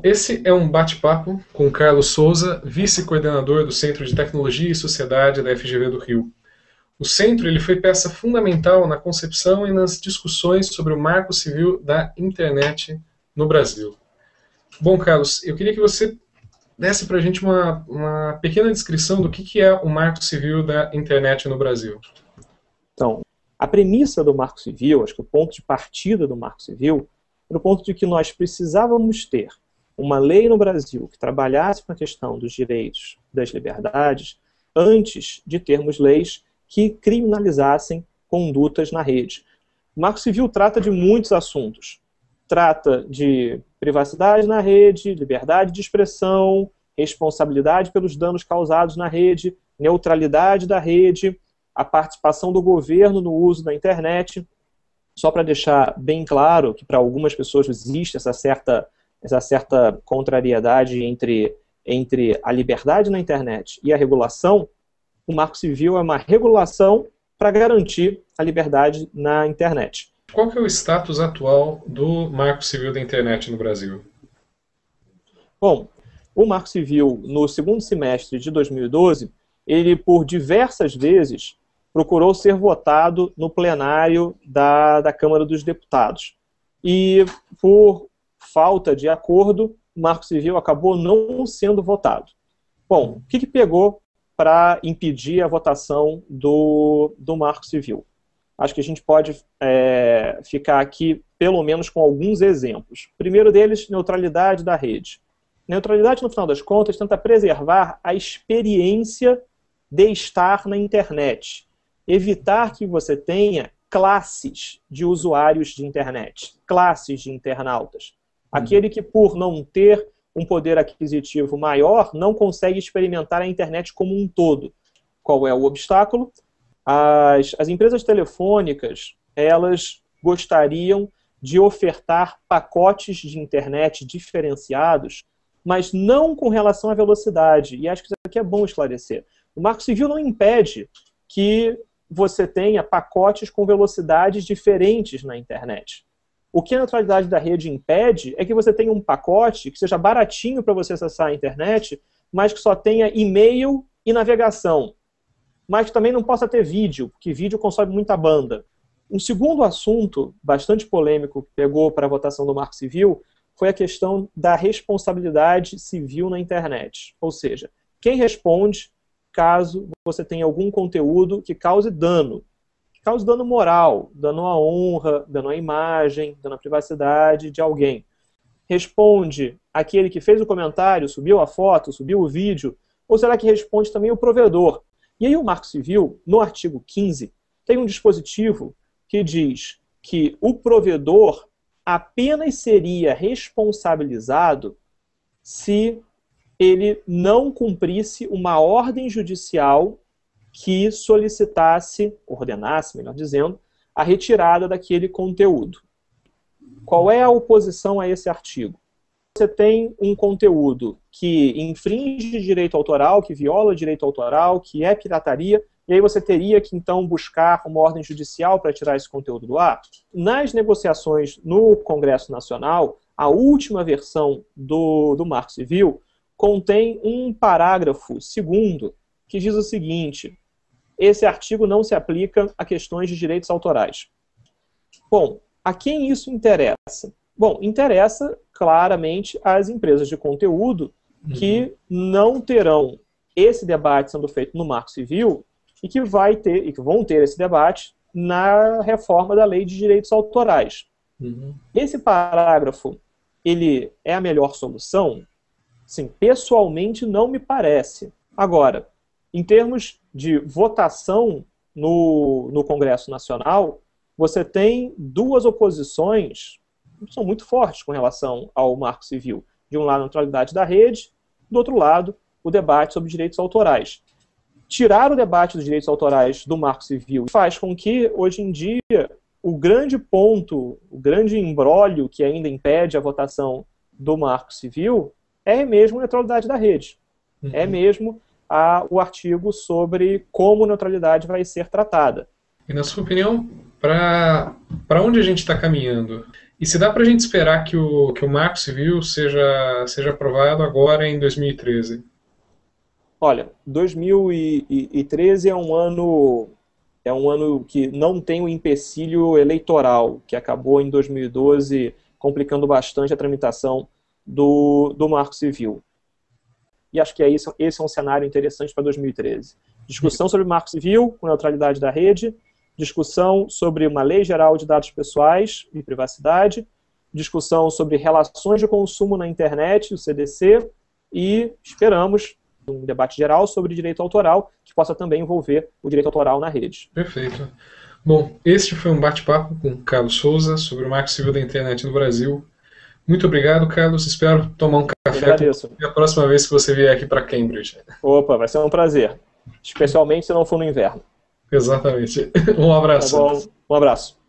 Esse é um bate-papo com Carlos Souza, vice-coordenador do Centro de Tecnologia e Sociedade da FGV do Rio. O centro ele foi peça fundamental na concepção e nas discussões sobre o marco civil da internet no Brasil. Bom, Carlos, eu queria que você desse para a gente uma pequena descrição do que é o marco civil da internet no Brasil. Então, a premissa do Marco Civil, acho que o ponto de partida do Marco Civil, era o ponto de que nós precisávamos ter uma lei no Brasil que trabalhasse com a questão dos direitos, das liberdades, antes de termos leis que criminalizassem condutas na rede. O Marco Civil trata de muitos assuntos. Trata de privacidade na rede, liberdade de expressão, responsabilidade pelos danos causados na rede, neutralidade da rede, a participação do governo no uso da internet. Só para deixar bem claro que para algumas pessoas existe essa certa contrariedade entre a liberdade na internet e a regulação, o Marco Civil é uma regulação para garantir a liberdade na internet. Qual que é o status atual do Marco Civil da internet no Brasil? Bom, o Marco Civil, no segundo semestre de 2012, ele por diversas vezes procurou ser votado no plenário da Câmara dos Deputados. E por falta de acordo, o Marco Civil acabou não sendo votado. Bom, o que pegou para impedir a votação do Marco Civil? Acho que a gente pode ficar aqui, pelo menos, com alguns exemplos. O primeiro deles, neutralidade da rede. Neutralidade, no final das contas, tenta preservar a experiência de estar na internet. Evitar que você tenha classes de usuários de internet, classes de internautas. Aquele que, por não ter um poder aquisitivo maior, não consegue experimentar a internet como um todo. Qual é o obstáculo? As empresas telefônicas, elas gostariam de ofertar pacotes de internet diferenciados, mas não com relação à velocidade. E acho que isso aqui é bom esclarecer. O Marco Civil não impede que você tenha pacotes com velocidades diferentes na internet. O que a neutralidade da rede impede é que você tenha um pacote que seja baratinho para você acessar a internet, mas que só tenha e-mail e navegação. Mas que também não possa ter vídeo, porque vídeo consome muita banda. Um segundo assunto bastante polêmico que pegou para a votação do Marco Civil foi a questão da responsabilidade civil na internet. Ou seja, quem responde caso você tenha algum conteúdo que cause dano. Que cause dano moral, dano à honra, dano à imagem, dano à privacidade de alguém. Responde aquele que fez o comentário, subiu a foto, subiu o vídeo, ou será que responde também o provedor? E aí o Marco Civil, no artigo 15, tem um dispositivo que diz que o provedor apenas seria responsabilizado se ele não cumprisse uma ordem judicial que solicitasse, ordenasse, melhor dizendo, a retirada daquele conteúdo. Qual é a oposição a esse artigo? Você tem um conteúdo que infringe direito autoral, que viola direito autoral, que é pirataria, e aí você teria que, então, buscar uma ordem judicial para tirar esse conteúdo do ar. Nas negociações no Congresso Nacional, a última versão do Marco Civil contém um parágrafo segundo que diz o seguinte: esse artigo não se aplica a questões de direitos autorais. Bom, a quem isso interessa? Bom, interessa claramente às empresas de conteúdo que não terão esse debate sendo feito no Marco Civil e que vão ter esse debate na reforma da Lei de Direitos Autorais. Esse parágrafo, ele é a melhor solução? Sim, pessoalmente não me parece. Agora, em termos de votação no Congresso Nacional, você tem duas oposições que são muito fortes com relação ao Marco Civil. De um lado, a neutralidade da rede, do outro lado, o debate sobre direitos autorais. Tirar o debate dos direitos autorais do Marco Civil faz com que, hoje em dia, o grande ponto, o grande imbróglio que ainda impede a votação do Marco Civil é mesmo a neutralidade da rede. É mesmo o artigo sobre como neutralidade vai ser tratada. E na sua opinião, para onde a gente está caminhando? E se dá para a gente esperar que o Marco Civil seja aprovado agora em 2013? Olha, 2013 é um ano que não tem o empecilho eleitoral, que acabou em 2012 complicando bastante a tramitação do Marco Civil. E acho que esse é um cenário interessante para 2013. Discussão sobre o Marco Civil, com neutralidade da rede, discussão sobre uma lei geral de dados pessoais e privacidade, discussão sobre relações de consumo na internet, o CDC, e esperamos um debate geral sobre direito autoral, que possa também envolver o direito autoral na rede. Perfeito. Bom, este foi um bate-papo com Carlos Souza sobre o Marco Civil da Internet no Brasil. Muito obrigado, Carlos. Espero tomar um café com você a próxima vez que você vier aqui para Cambridge. Opa, vai ser um prazer. Especialmente se não for no inverno. Exatamente. Um abraço. Tá bom. Um abraço.